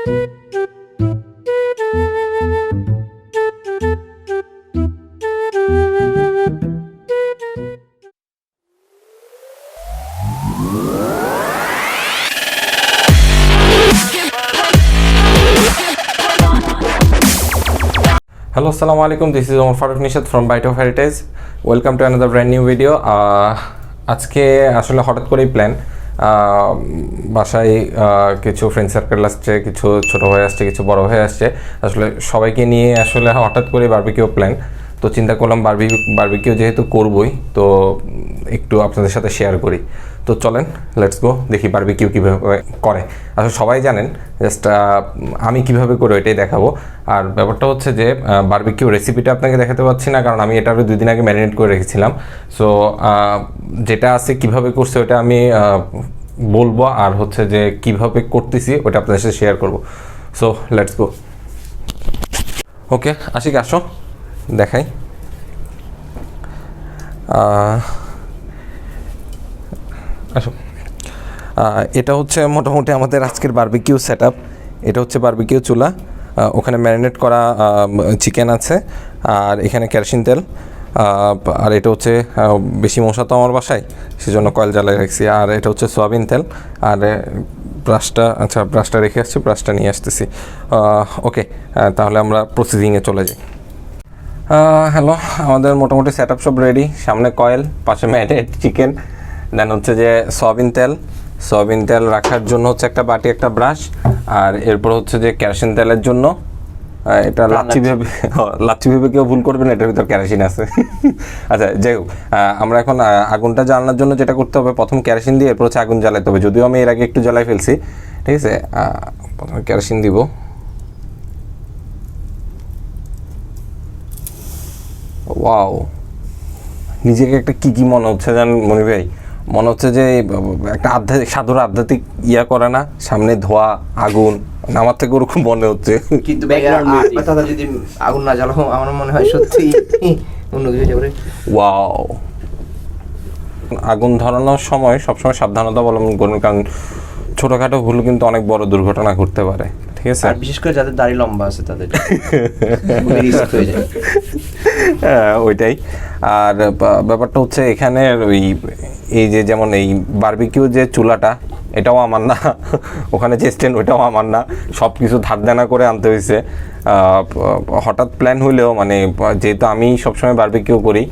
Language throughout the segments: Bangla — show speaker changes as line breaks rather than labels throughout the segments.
Hello, assalamu alaikum. This is Omar Farooq Nishad from Bite of Heritage. Welcome to another brand new video. আজকে আসলে হঠাৎ করেই প্ল্যান, বাসায় কিছু ফ্রেন্ড সার্কেল আসছে, কিছু ছোটো ভাই আসছে, কিছু বড় ভাই আসছে, আসলে সবাইকে নিয়ে আসলে হঠাৎ করে বারবিকিউ প্ল্যান। তো চিন্তা করলাম বারবিকিউ যেহেতু করবই, তো একটু আপনাদের সাথে শেয়ার করি। তো চলেন, লেটস গো, দেখি বারবিকিউ কীভাবে করে। আসলে সবাই জানেন, জাস্ট আমি কিভাবে করি ওইটাই দেখাবো। আর ব্যাপারটা হচ্ছে যে বারবিকিউ রেসিপিটা আপনাকে দেখাতে পাচ্ছি না, কারণ আমি এটা আরও 2 দিন আগে ম্যারিনেট করে রেখেছিলাম। সো যেটা আছে কিভাবে করছে ওটা আমি বলবো, আর হচ্ছে যে কিভাবে করতেছি ওটা আপনাদের সাথে শেয়ার করবো। So let's go. Okay, Ashik আসো দেখাই। আসো, এটা হচ্ছে মোটামুটি আমাদের আজকের বারবিকিউ সেট আপ। এটা হচ্ছে বারবিকিউ চুলা, ওখানে ম্যারিনেট করা চিকেন আছে, আর এখানে কেরোসিন তেল, আর এটা হচ্ছে বেশি মশা তো আমার বাসায়, সেজন্য কয়েল জ্বালায় রাখছি। আর এটা হচ্ছে সয়াবিন তেল, আর ব্রাশটা রেখে আসছি, ব্রাশটা নিয়ে আসতেছি। ওকে, তাহলে আমরা প্রসেসিংয়ে চলে যাই। হ্যালো, আমাদের মোটামুটি সেট আপ সব রেডি। সামনে কয়েল, পাশে ম্যারিনেট চিকেন, দেন হচ্ছে যে সয়াবিন তেল রাখার জন্য হচ্ছে একটা বাটি, একটা ব্রাশ, আর এরপর হচ্ছে যে কেরোসিন তেলের জন্য এটা লাচ্ছি ভেবে কেউ ভুল করবেন, এটার ভিতর কেরোসিন আছে। আচ্ছা, যাই হোক, আমরা এখন আগুনটা জ্বালানোর জন্য যেটা করতে হবে, প্রথম কেরোসিন দিয়ে এরপর হচ্ছে আগুন জ্বালাতে হবে। যদিও আমি এর আগে একটু জ্বালাই ফেলছি, ঠিক আছে। প্রথমে কেরোসিন দিব। ওয়াও, নিজেকে একটা কি মনে হচ্ছে জান মনি ভাই, মনে হচ্ছে যে একটা সাধুর আধ্যাত্মিক ইয়া করে না, সামনে ধোয়া আগুন, আমার থেকে ওরকম মনে হচ্ছে।
কিন্তু যদি আগুন না জ্বালাও, আমার মনে হয় সত্যি অন্য কিছু যাবে।
ওয়াও, আগুন ধরানোর সময় সবসময় সাবধানতা অবলম্বন করুন, কারণ ছোটোখাটো ভুল কিন্তু অনেক বড় দুর্ঘটনা ঘটতে পারে, ঠিক আছে।
আর বিশেষ করে যাদের দাড়ি লম্বা আছে তাদের রিস্ক হয়ে যায়।
হ্যাঁ, ওইটাই। আর ব্যাপারটা হচ্ছে এখানে এই যে যেমন এই বারবিকিউ যে চুলাটা, এটাও আমার না, ওখানে যে স্ট্যান্ড ওইটাও আমার না, সব কিছু ধার দেনা করে আনতে হয়েছে। হঠাৎ প্ল্যান হইলেও, মানে যেহেতু আমি সবসময় বারবিকিউ করি,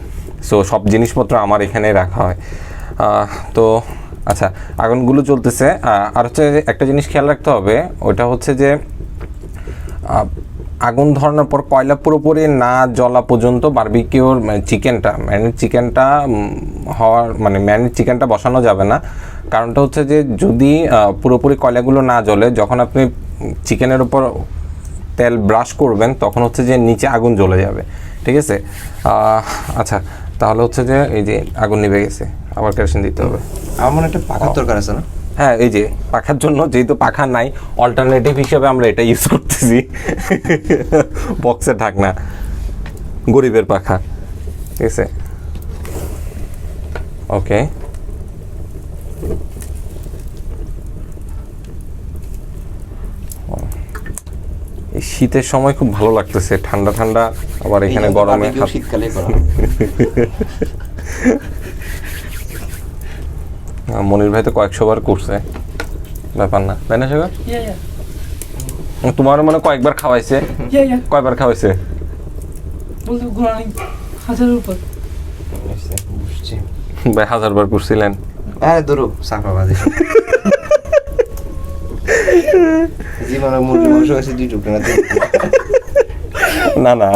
সো সব জিনিসপত্র আমার এখানে রাখা হয়। তো আচ্ছা, আগুনগুলো চলতেছে। আর হচ্ছে একটা জিনিস খেয়াল রাখতে হবে, ওইটা হচ্ছে যে আগুন ধরানোর পর কয়লা পুরোপুরি না জ্বলা পর্যন্ত বারবিকিউর ম্যারিনেট চিকেনটা বসানো যাবে না। কারণটা হচ্ছে যে যদি পুরোপুরি কয়লাগুলো না জ্বলে, যখন আপনি চিকেনের উপর তেল ব্রাশ করবেন, তখন হচ্ছে যে নিচে আগুন জ্বলে যাবে, ঠিক আছে। আচ্ছা, তাহলে হচ্ছে যে এই যে আগুন নিভে গেছে, আবার কেরোসিন দিতে হবে।
আমার মনে একটা পাখার দরকার আছে না?
হ্যাঁ, এই যে পাখার জন্য, যেহেতু পাখা নাই, অল্টারনেটিভ হিসেবে আমরা এটা ইউজ করতেছি, বক্সের ঢাকনা, গরিবের পাখা, ঠিক আছে। ওকে, এই শীতের সময় খুব ভালো লাগতেছে, ঠান্ডা ঠান্ডা, আবার এখানে গরমে
শীতকালে
মনির ভাই তো কয়েকশো বার করছে, ব্যাপার না, তাই না সেবার? তোমার মানে কয়েকবার খাওয়াইছে? কয়বার খাওয়াইছে? ভাই 1000 বার করছিলেন?
হ্যাঁ, ধরো সাফাবাদী জীবনে মুরগি মাংস আছে 2 টুকরা
না না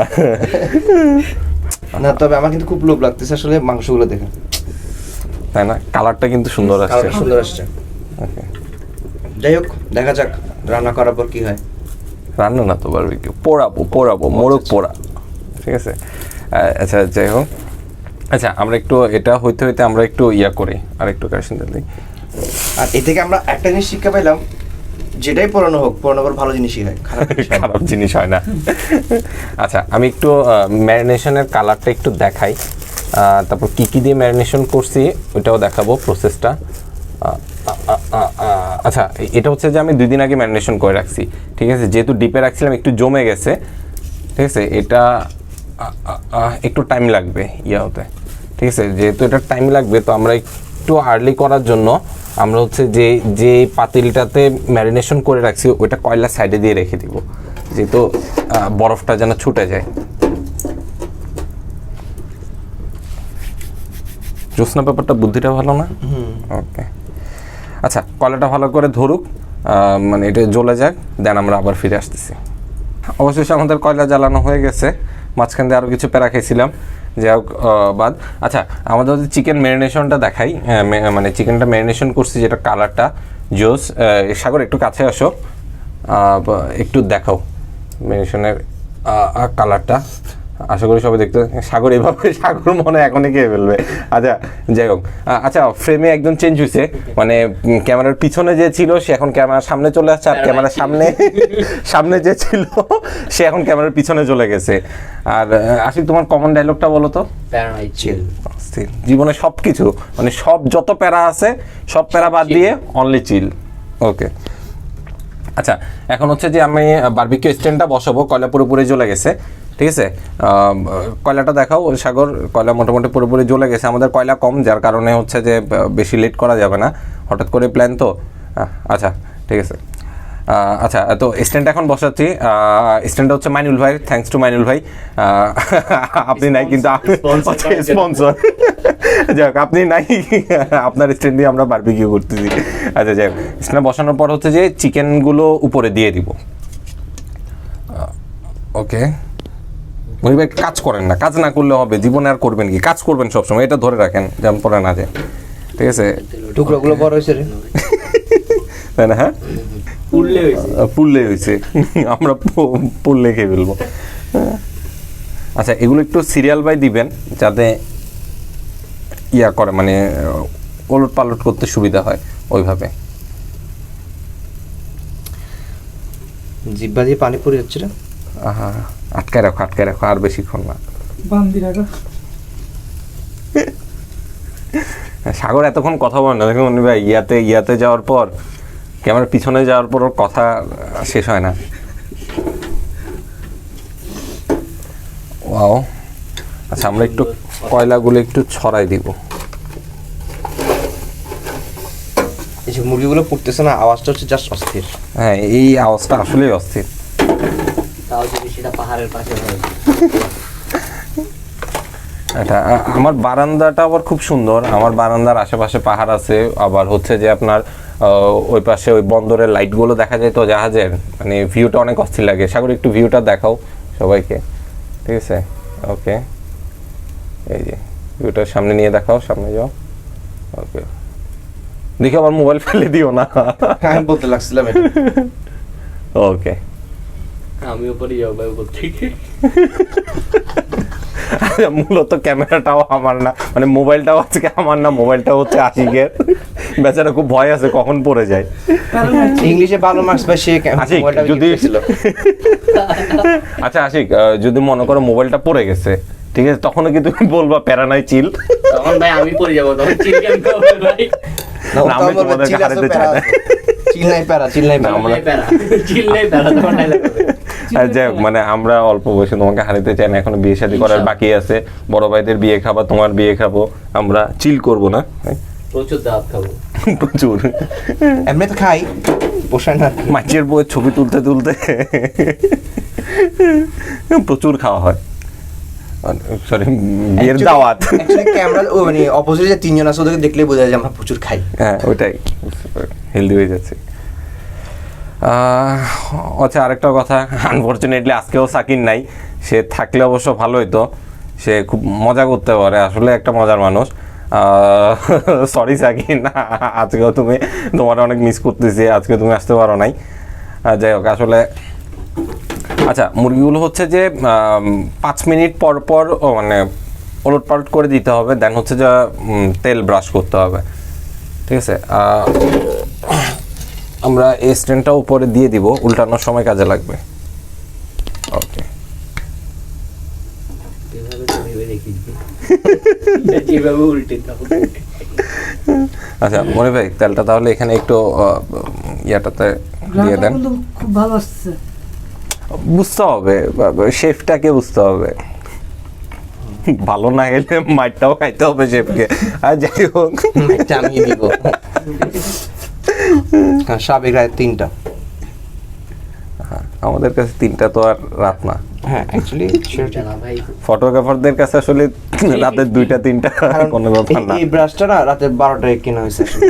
না, তবে আমার কিন্তু খুব লোভ লাগতেছে আসলে মাংসগুলো দেখে,
তাই না? কালারটা কিন্তু সুন্দর আসছে,
সুন্দর আসছে।
ওকে,
যাই হোক, দেখা যাক রান্না করার পর কি হয়।
রান্না না তো বারবিকিউ, পোড়াবো মোরগ পোড়া, ঠিক আছে। আচ্ছা, যাই হোক, আচ্ছা আমরা একটু এটা হইতে আমরা একটু ইয়া করি, আর একটু কেরোসিন তেল দিই।
আর এ থেকে আমরা একটা জিনিস শিক্ষা পাইলাম, যেটাই পড়ানো হোক, পড়ানোর পর ভালো জিনিসই হয়,
খারাপ জিনিস হয় না। আচ্ছা, আমি একটু ম্যারিনেশনের কালারটা একটু দেখাই, তারপর কি দিয়ে ম্যারিনেশন করছি ওইটাও দেখাবো প্রসেসটা। আচ্ছা, এটা হচ্ছে যে আমি 2 দিন আগে ম্যারিনেশন করে রাখছি, ঠিক আছে, যেহেতু ডিপে রাখছিলাম একটু জমে গেছে, ঠিক আছে, এটা একটু টাইম লাগবে হতে, ঠিক আছে, যেহেতু এটা টাইম লাগবে তো আমরা একটু আর্লি করার জন্য আমরা হচ্ছে যে পাতিলটাতে ম্যারিনেশন করে রাখছি ওইটা কয়লা সাইডে দিয়ে রেখে দিব, যেহেতু বরফটা যেন ছুটে যায়। জ্যোৎস্না ব্যাপারটা বুদ্ধিটা ভালো না? ওকে, আচ্ছা, কয়লাটা ভালো করে ধরুক, মানে এটা জ্বলে যাক, দেন আমরা আবার ফিরে আসতেছি। অবশেষে আমাদের কয়লা জ্বালানো হয়ে গেছে, মাঝখান দিয়ে আরও কিছু প্যারা খেয়েছিলাম, যাই হোক বাদ। আচ্ছা, আমাদের যদি চিকেন ম্যারিনেশনটা দেখাই, মানে চিকেনটা ম্যারিনেশন করছি যেটা কালারটা জোস। সাগর একটু কাছে আসো, একটু দেখাও ম্যারিনেশনের কালারটা, আশা করি সবাই দেখতে। সাগর এভাবে, সাগর মনে এখনই খেয়ে ফেলবে। আচ্ছা, যাই হোক, আচ্ছা, ফ্রেমে একজন চেঞ্জ হয়েছে, মানে ক্যামেরার পিছনে যে ছিল সে এখন ক্যামেরার সামনে চলে আসছে, আর ক্যামেরার সামনে যে ছিল সে এখন ক্যামেরার পিছনে চলে গেছে। আর আশিক, তোমার কমন ডায়লগটা বলো তো। জীবনে সব কিছু, মানে সব যত প্যারা আছে সব প্যারা বাদ দিয়ে অনলি চিল। ওকে, আচ্ছা, এখন হচ্ছে যে আমি বারবিকিউ স্ট্যান্ডটা বসাবো, কয়লা পুরোপুরি জ্বলে গেছে, ঠিক আছে। কয়লাটা দেখাও সাগর, কয়লা মোটামুটি পুরোপুরি জ্বলে গেছে, আমাদের কয়লা কম, যার কারণে হচ্ছে যে বেশি লেট করা যাবে না, হঠাৎ করে প্ল্যান তো। আচ্ছা, ঠিক আছে। আচ্ছা, তো স্ট্যান্ড এখন বসাচ্ছি। স্ট্যান্ডটা হচ্ছে মাইনুল ভাই, থ্যাঙ্কস টু মাইনুল ভাই। আপনি নাই কিন্তু স্পন্সর, যাই হোক, আপনি নাই, আপনার স্ট্যান্ড দিয়ে আমরা বারবিকিউ করতেছি। আচ্ছা, যাই হোক, স্ট্যান্ড বসানোর পর হচ্ছে যে চিকেনগুলো উপরে দিয়ে দিব। ওকে, মনির ভাই কাজ করেন না, কাজ না করলে হবে, জীবনে আর করবেন কি, কাজ করবেন সবসময়, এটা ধরে রাখেন যেমন পরে না যায়, ঠিক আছে।
টুকরোগুলো বড় হয়েছে রে,
তাই না? হ্যাঁ, পুড়লে হয়েছে, আমরা পুড়লে খেয়ে ফেলবো। আচ্ছা, এগুলো একটু সিরিয়াল বাই দিবেন যাতে করে, মানে ওলট পালট করতে সুবিধা হয় ওইভাবে।
জিহ্বা দিয়ে পানি পড়ে যাচ্ছে রে।
আটকায় রাখো, আর বেশিক্ষণ না। সাগর এতক্ষণ কথা বলে না, দেখুন ভাই, ইয়াতে যাওয়ার পর, ক্যামেরার পিছনে যাওয়ার পর ওর কথা শেষ হয় না। ওয়াও, আচ্ছা, আমরা একটু কয়লাগুলো একটু ছড়াই দিব।
এই যে মুরগিগুলো পুড়তেছে না, আওয়াজটা হচ্ছে জাস্ট অস্থির।
হ্যাঁ, এই আওয়াজটা আসলেই অস্থির।
তাও যদি সেটা পাহাড়ের পাশে হয়।
এটা আমার বারান্দাটা আবার খুব সুন্দর, আমার বারান্দার আশেপাশে পাহাড় আছে, আবার হচ্ছে যে আপনার ওই পাশে ওই বন্দরের লাইটগুলো দেখা যায় তো জাহাজের, মানে ভিউটা অনেক অস্থির লাগে। সাগর একটু ভিউটা দেখাও সবাইকে, ঠিক আছে। ওকে, এই যে ভিউটার সামনে নিয়ে দেখাও, সামনে যাও। ওকে, দেখি আবার মোবাইল ফেলে দিও না।
আমি বলতে লাগছিলাম এটা।
ওকে,
আমি উপরে যাবো ভাই উপর থেকে।
মূলত ক্যামেরাটাও আমার না, মানে মোবাইলটাও আজকে আমার না, মোবাইলটা হচ্ছে আশিকের। বেচারা খুব ভয় আছে কখন পড়ে যায়।
ইংলিশে ভালো মার্কস পাই সে,
আশিক যদি, আচ্ছা আশিক, যদি মনে করো মোবাইলটা পড়ে গেছে, ঠিক আছে, তখনও কি তুমি বলবা প্যারা নাই চিল?
তখন ভাই আমি পড়ে যাবো, তখন চিল কেন ভাই?
আমি তোমাদেরকে হারাতে চাই না।
চিল নাই প্যারা,
চিল নাই প্যারা, তখন ডায়লগ হবে।
যাই হোক, মানে আমরা অল্প বয়সে তোমাকে হারাতে চাই না, এখনো বিয়ে শাদী করার বাকি আছে, বড় ভাইদের বিয়ে খাবা, তোমার বিয়ে খাবো, আমরা চিল করবো না,
প্রচুর দাওয়াত খাবো,
প্রচুর।
এমনি তো খাই, বসায় না।
মাছের বউয়ের ছবি তুলতে প্রচুর খাওয়া হয়। সরি, বিয়ের দাওয়াত।
ক্যামেরা মানে অপোজিটে যে তিনজন আছে ওদেরকে দেখলেই বোঝা যায় যে আমরা প্রচুর খাই।
হ্যাঁ, ওইটাই, হেলদি হয়ে যাচ্ছে। আচ্ছা, আরেকটা কথা, আনফর্চুনেটলি আজকেও সাকিন নাই, সে থাকলে অবশ্য ভালো হইতো, সে খুব মজা করতে পারে, আসলে একটা মজার মানুষ। সরি সাকিন, আজকেও তোমার অনেক মিস করতেছি, আজকে তুমি আসতে পারো নাই। যাই হোক, আসলে আচ্ছা, মুরগিগুলো হচ্ছে যে 5 মিনিট পর পর মানে ওলট পালট করে দিতে হবে, দেন হচ্ছে যে তেল ব্রাশ করতে হবে, ঠিক আছে। আমরা এই স্ট্যান্ডটা উপরে দিয়ে দিব, উল্টানোর সময় কাজে লাগবে। ওকে,
এভাবে তো ভেবে দেখিস, যেভাবে উল্টে দাও।
আচ্ছা মনে ভাই তেলটা তাহলে এখানে একটু ইয়াটাতে দিয়ে দেন।
কিন্তু খুব ভালো আসছে।
বুঝতে হবে, শেফটাকে বুঝতে হবে, ভালো না গেলে মাইরটাও খাইতে হবে শেফকে। আর যাই হোক
এটা আমি দিব। সাবেক রাত 3টা।
আমাদের কাছে 3টা তো আর রাত না।
হ্যাঁ অ্যাকচুয়ালি
না ভাই
ফটোগ্রাফারদের কাছে আসলে রাতের 2টা 3টা কোনো ব্যাপার না।
এই ব্রাশটা না রাতে 12টায় কেনা হয়েছে আসলে।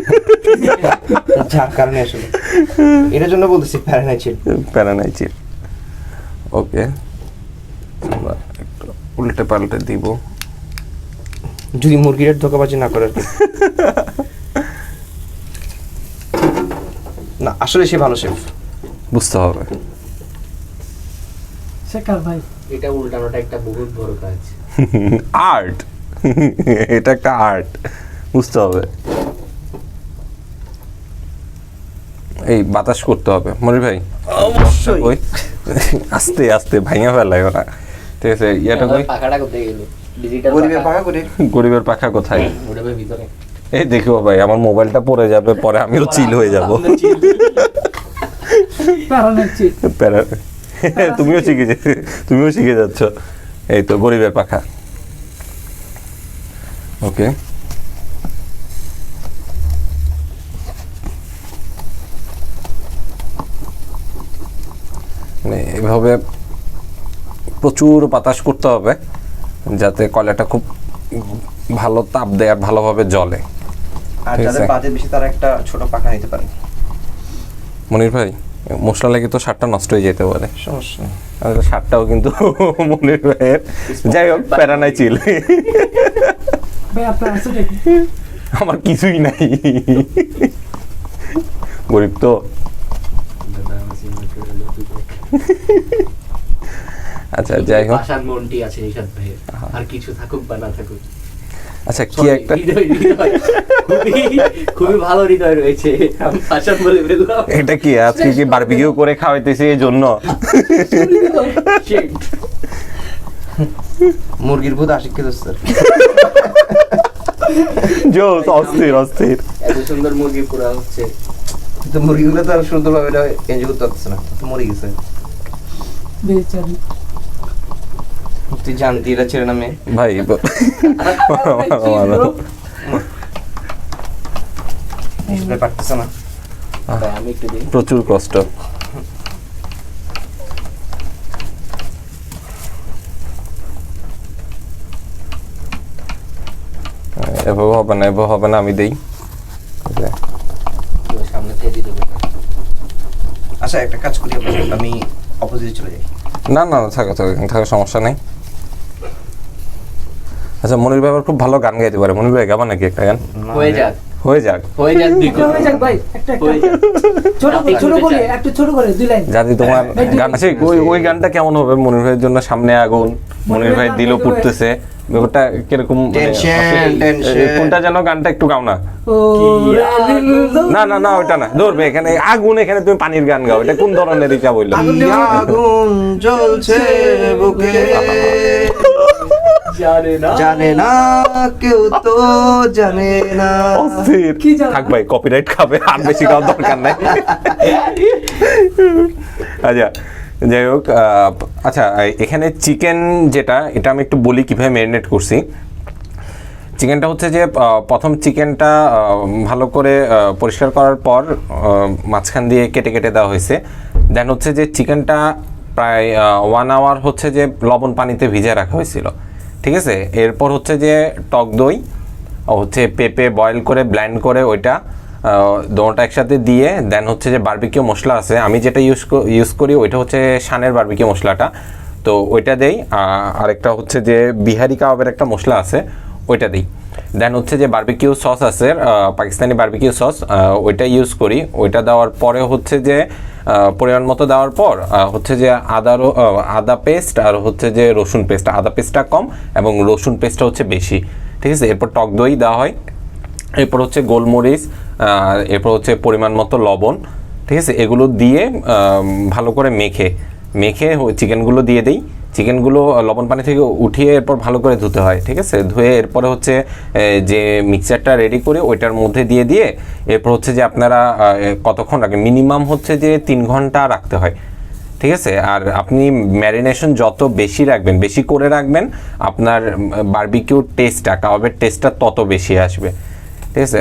যার কারণে আসলে এটার জন্য বলতেছি প্যারানাই ছিল।
প্যারানাই চিল। ওকে, আমরা একটু উল্টে পাল্টে দিব।
যদি মুরগির ধোকাবাজি না করে আর কি। না আসলে সে ভালো শেফ।
বুঝতে হবে।
শেখার ভাই
এটা উল্টানোটা একটা বহুত বড় কাজ।
আর্ট, এটা একটা আর্ট, বুঝতে হবে। এই বাতাস করতে হবে মনির ভাই।
অবশ্যই।
ওই আস্তে আস্তে ভাঙা ফেলায় ওরা, ঠিক আছে। ইয়াটা কই,
পাখাটা কোথায় গেল? ডিজিটাল
গরিবের পাকা করে
গরিবের পাখা কোথায়?
ওটা ভাই ভিতরে।
এই দেখো ভাই, আমার মোবাইলটা পড়ে যাবে, পরে আমিও চিল হয়ে যাব।
প্যারানাচ্ছি।
তুমিও শিখে যাচ্ছ। এই তো গরিবের পাখা। ওকে, মানে এভাবে প্রচুর বাতাস করতে হবে যাতে কয়লাটা খুব ভালো তাপ দেয় আর ভালোভাবে জ্বলে।
আর
ঠিক
যাদের
আছে।
বাজেট বেশি তারা একটা ছোট পাখা নিতে পারে।
মনির ভাই মশলা লেগে তো শার্টটা নষ্ট হয়ে যেতে পারে।
সমস্যা নেই।
আর শার্টটাও কিন্তু মনির ভাইয়ের। যাই হোক, প্যারানাই চিল।
ভাই আপনার আছে দেখি।
আমার কিছুই নাই, গরিব তো। আচ্ছা যাই হোক,
আশার মনটি আছে নিশাদ ভাইয়ের, আর কিছু থাকুক বা না থাকুক।
আচ্ছা কি একটা
হৃদয় খুবই ভালো হৃদয় রয়েছে, আমি আশার বলে ফেললাম।
এটা কি আজকে কি বারবিকিউ করে খাওয়াইতেছি এই জন্য?
Shit.
মুরগির ভূত আশিককে দোস্ত।
জোস, অস্থির অস্থির।
এত সুন্দর মুরগি পুরা হচ্ছে।
কিন্তু মুরগিগুলো তো আর সুন্দরভাবে এনজয় করতে পারতেছে না, তো মরে গেছে।
বেচারি।
তুই জানতি এরা ছেড়ে নামে।
ভাই
পারতেছে না।
ভাই, আমি একটু দিই।
প্রচুর কষ্ট। এভাবে হবে না, এভাবে হবে না, আমি দেই।
সামনে থেকে দিতে হবে।
আচ্ছা একটা কাজ করি আমরা, আমি অপোজিটে চলে যাই।
না না থাকো থাকো, এখানে থাকার সমস্যা নেই। আচ্ছা মনির ভাই আবার খুব ভালো গান গাইতে পারে। মনির ভাই গাবা নাকি একটা গান?
হয়ে যাক,
হয়ে যাক।
হয়ে যাক, দুই কথা।
হয়ে যাক ভাই, একটা
হয়ে যাক।
ছোট ছোট করে, একটু ছোট করে 2 লাইন।
যদি তোমার গান আছে, ওই গানটা কেমন হবে? মনির ভাইয়ের জন্য সামনে আগুন, মনির ভাই দিলও পুড়তেছে, ব্যাপারটা কিরকম? কোনটা যেন গানটা একটু গাও না।
ও
না না না ওইটা না, ধরবে এখানে আগুন, এখানে তুমি পানির গান গাও। এটা কোন ধরনের ইচ্ছা বললো?
আগুন জ্বলছে বুকে, জানে না কেউ তো জানে না।
অস্থির।
কি জানা?
থাক ভাই, কপিরাইট খাবে, আর বেশি গাওয়ার দরকার নাই। আচ্ছা যাই হোক, আচ্ছা এখানে চিকেন যেটা, এটা আমি একটু বলি কিভাবে ম্যারিনেট করছি। চিকেনটা হচ্ছে যে প্রথম চিকেনটা ভালো করে পরিষ্কার করার পর মাঝখান দিয়ে কেটে কেটে দেওয়া হয়েছে। দেন হচ্ছে যে চিকেনটা প্রায় 1 আওয়ার হচ্ছে যে লবণ পানিতে ভিজিয়ে রাখা হয়েছিল, ঠিক আছে। এরপর হচ্ছে যে টক দই হচ্ছে পেঁপে বয়েল করে ব্লেন্ড করে ওইটা দোনোটা একসাথে দিয়ে, দেন হচ্ছে যে বারবিকিউ মশলা আছে, আমি যেটা ইউজ করি ওইটা হচ্ছে শানের বারবিকিউ মশলাটা, তো ওইটা দেই। আরেকটা হচ্ছে যে বিহারি কাবাবের একটা মশলা আছে, ওইটা দিই। দেন হচ্ছে যে বারবিকিউ সস আছে, পাকিস্তানি বারবিকিউ সস, ওইটা ইউজ করি। ওইটা দেওয়ার পরে হচ্ছে যে পরিমাণ মতো দেওয়ার পর হচ্ছে যে আদা পেস্ট আর হচ্ছে যে রসুন পেস্ট, আদা পেস্টটা কম এবং রসুন পেস্টটা হচ্ছে বেশি, ঠিক আছে। এরপর টক দই দেওয়া হয়, এরপর হচ্ছে গোলমরিচ, এরপর হচ্ছে পরিমাণ মতো লবণ, ঠিক আছে। এগুলো দিয়ে ভালো করে মেখে চিকেনগুলো দিয়ে দিই। চিকেনগুলো লবণ পানি থেকে উঠিয়ে এরপর ভালো করে ধুতে হয়, ঠিক আছে? ধুয়ে এরপরে হচ্ছে যে মিক্সারটা রেডি করে ওইটার মধ্যে দিয়ে এরপর হচ্ছে যে আপনারা কতক্ষণ রাখেন, মিনিমাম হচ্ছে যে 3 ঘন্টা রাখতে হয়, ঠিক আছে? আর আপনি ম্যারিনেশন যত বেশি রাখবেন, বেশি করে রাখবেন, আপনার বারবিকিউর টেস্টটা, কাবাবের টেস্টটা তত বেশি আসবে, ঠিক আছে?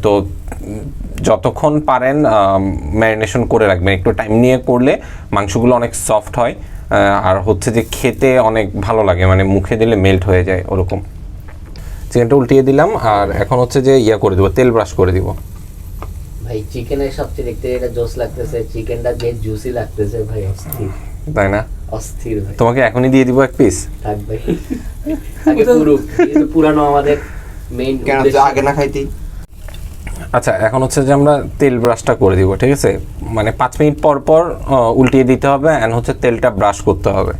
তো যতক্ষণ পারেন ম্যারিনেশন করে রাখবেন, একটু টাইম নিয়ে করলে মাংসগুলো অনেক সফট হয়, আর হচ্ছে যে খেতে অনেক ভালো লাগে, মানে মুখে দিলে মেল্ট হয়ে যায় ওরকম। চিকেনটা উল্টিয়ে দিলাম, আর এখন হচ্ছে যে করে দেবো, তেল ব্রাশ করে দিব।
ভাই চিকেনের সবচেয়ে দেখতে এটা জোস লাগতেছে, চিকেনটা যে জুসি লাগতেছে ভাই, অস্থির,
তাই না?
অস্থির ভাই।
তোমাকে এখনই দিয়ে দিব এক পিস।
থাক ভাই, আগে পুরানো আমাদের মেইন
কেন তুই আগে না খাইতি?
আচ্ছা, এখন হচ্ছে যে আমরা তেল ব্রাশটা করে দিব, ঠিক আছে? মানে 5 মিনিট পর পর উল্টিয়ে দিতে হবে, এন্ড হচ্ছে তেলটা ব্রাশ করতে হবে,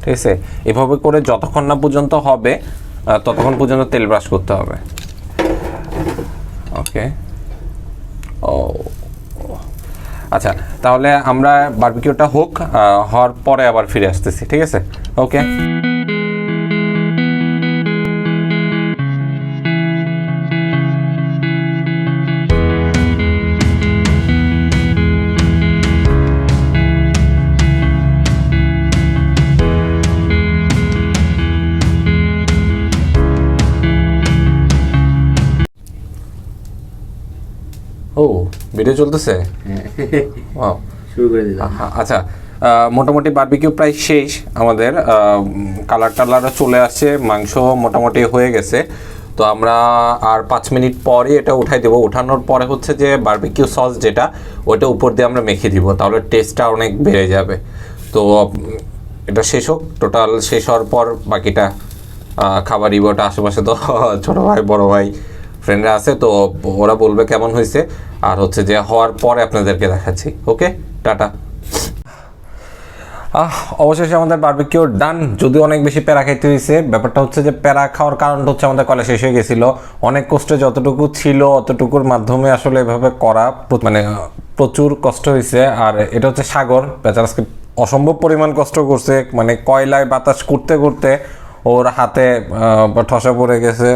ঠিক আছে? এভাবে করে যতক্ষণ না পর্যন্ত হবে ততক্ষণ পর্যন্ত তেল ব্রাশ করতে হবে। ওকে, ও আচ্ছা, তাহলে আমরা বারবিকিউটা হওয়ার পরে আবার ফিরে আসতেছি, ঠিক আছে? ওকে। ও, ভিডিও চলতেছে? ওয়াও,
শুরু করে দিলাম।
আচ্ছা, মোটামুটি বারবিকিউ প্রায় শেষ আমাদের, কালারও চলে আসছে, মাংস মোটামুটি হয়ে গেছে। তো আমরা আর 5 মিনিট পরই এটা উঠাই দেবো। ওঠানোর পরে হচ্ছে যে বারবিকিউ সস যেটা, ওটা উপর দিয়ে আমরা মেখে দিব, তাহলে টেস্টটা অনেক বেড়ে যাবে। তো এটা শেষ হোক, টোটাল শেষ হওয়ার পর বাকিটা খাবার রিভিউটা আশেপাশে তো ছোটো ভাই বড় ভাই ফ্রেন্ডরা আছে, তো ওরা বলবে কেমন হয়েছে, আর হচ্ছে যে হওয়ার পরে আপনাদেরকে দেখাচ্ছি। ওকে, টাটা। অবশেষে আমাদের বারবিকিউ ডান। যদিও অনেক বেশি প্যারা খাইতে হয়েছে, ব্যাপারটা হচ্ছে যে প্যারা খাওয়ার কারণটা হচ্ছে আমাদের কলা শেষ হয়ে গেছিলো। অনেক কষ্টে যতটুকু ছিল অতটুকুর মাধ্যমে আসলে এভাবে করা, মানে প্রচুর কষ্ট হয়েছে। আর এটা হচ্ছে সাগর বেচারা আজকে অসম্ভব পরিমাণ কষ্ট করছে, মানে কয়লায় বাতাস করতে করতে ওর হাতে ঠসা পড়ে গেছে,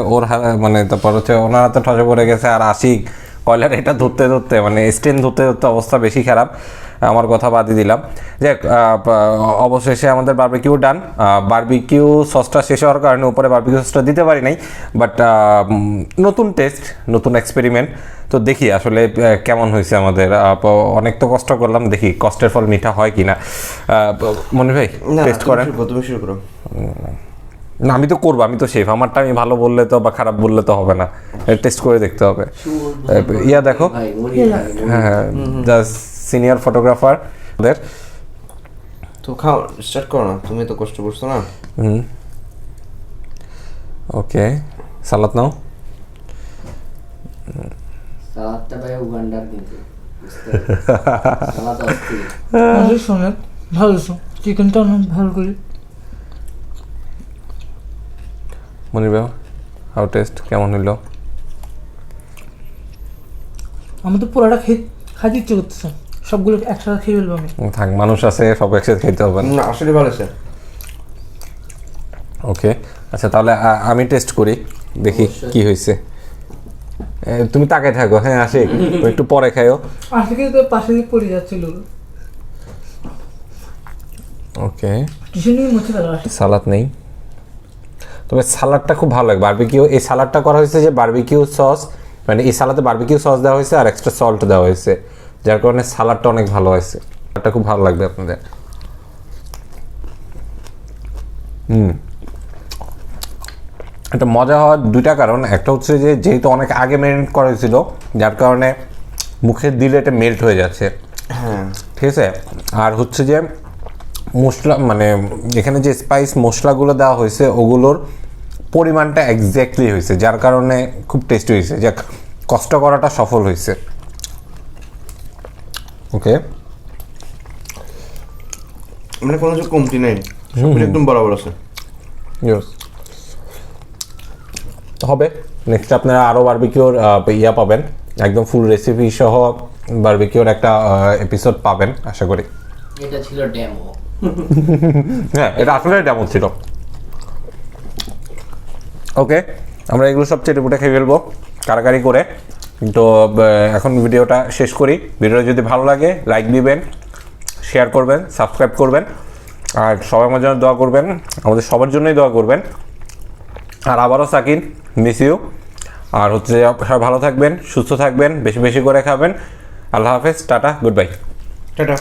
মানে তারপর হচ্ছে ওনার হাতে ঠসা পড়ে গেছে, আর আশিক কয়লার এটা ধরতে ধরতে, মানে স্টেন ধরতে ধরতে অবস্থা বেশি খারাপ। আমার কথা বাদই দিলাম। যাক, অবশেষে আমাদের বারবিকিউ ডান। বারবিকিউ সসটা শেষ হওয়ার কারণে উপরে বারবিকিউ সসটা দিতে পারি নাই, বাট নতুন টেস্ট, নতুন এক্সপেরিমেন্ট। তো দেখি আসলে কেমন হয়েছে আমাদের। অনেক তো কষ্ট করলাম, দেখি কষ্টের ফল মিঠা হয় কিনা। মনির ভাই, টেস্ট করেন।
তুমি শুরু করো।
না, আমি তো করবো, আমি তো শেফ, আমারটা আমি ভালো বললে তো বা খারাপ বললে তো হবে না, টেস্ট করে দেখতে হবে। দেখো, হ্যাঁ, জাস্ট সিনিয়র ফটোগ্রাফার ওদের।
তো খাও, স্টার্ট করো না, তুমি তো কষ্ট করছো না।
ওকে, সালাদ নাও।
সালাদটা ভাই উগান্ডার, কিন্তু সালাদ অস্থির।
শোনেন, ভালো চিকেনটা অনেক ভালো করে।
মনির ভাই, হাউ টেস্ট, কেমন হইলো?
আমি তো পুরোটা খাইতে ইচ্ছে করতেছে, সবগুলো একসাথে খেয়ে ফেলবো আমি।
থাক, মানুষ আছে, সব একসাথে খেতে হবে না।
আসলে ভালো আছে।
ওকে, আচ্ছা, তাহলে আমি টেস্ট করি, দেখি কি হয়েছে। তুমি তাকায় থাকো, হ্যাঁ আশিক, একটু পরে খাইও।
আশিকে তো পাশে দিয়ে পড়ে যাচ্ছিল।
ওকে,
কিছু নিয়ে মুছে ফেলো।
সালাদ নেই, তবে সালাডটা খুব ভালো লাগে। বারবিকিউ, এই সালাডটা করা হয়েছে যে বারবিকিউ সস, মানে এই সালাদে বারবিকিউ সস দেওয়া হয়েছে আর এক্সট্রা সল্ট দেওয়া হয়েছে, যার কারণে সালাডটা অনেক ভালো হয়েছে। সালাডটা খুব ভালো লাগবে আপনাদের। এটা মজা হওয়ার দুইটা কারণ। একটা হচ্ছে যে যেহেতু অনেক আগে ম্যারিনেট করা হয়েছিল, যার কারণে মুখে দিলে এটা মেল্ট হয়ে যাচ্ছে,
হ্যাঁ,
ঠিক আছে। আর হচ্ছে যে মশলা, মানে এখানে যে স্পাইস মশলাগুলো দেওয়া হয়েছে ওগুলোর পরিমাণটা এক্স্যাক্টলি হয়েছে, যার কারণে খুব টেস্টি হয়েছে, যাক কষ্ট করাটা সফল হয়েছে। ওকে,
মানে কোনো কিছু কমতি নেই, একদম বরাবর আছে।
হবে নেক্সট আপনারা আরও বারবিকিউর পাবেন, একদম ফুল রেসিপি সহ বারবিকিউর একটা এপিসোড পাবেন আশা করি।
এটা ছিল ডেমো।
হ্যাঁ এটা আসলে ডেমো ছিল। ওকে, আমরা এগুলো সব চেটেপুটে খেয়ে ফেলবো কারাকারি করে। তো এখন ভিডিওটা শেষ করি। ভিডিও যদি ভালো লাগে লাইক দিবেন, শেয়ার করবেন, সাবস্ক্রাইব করবেন, আর সবাই আমার জন্য দোয়া করবেন, আমাদের সবার জন্যই দোয়া করবেন। আর আবারও সাকিন, মিস ইউ। আর হচ্ছে সবাই ভালো থাকবেন, সুস্থ থাকবেন, বেশি বেশি করে খাবেন। আল্লাহ হাফেজ, টাটা, গুড বাই।
টাটা।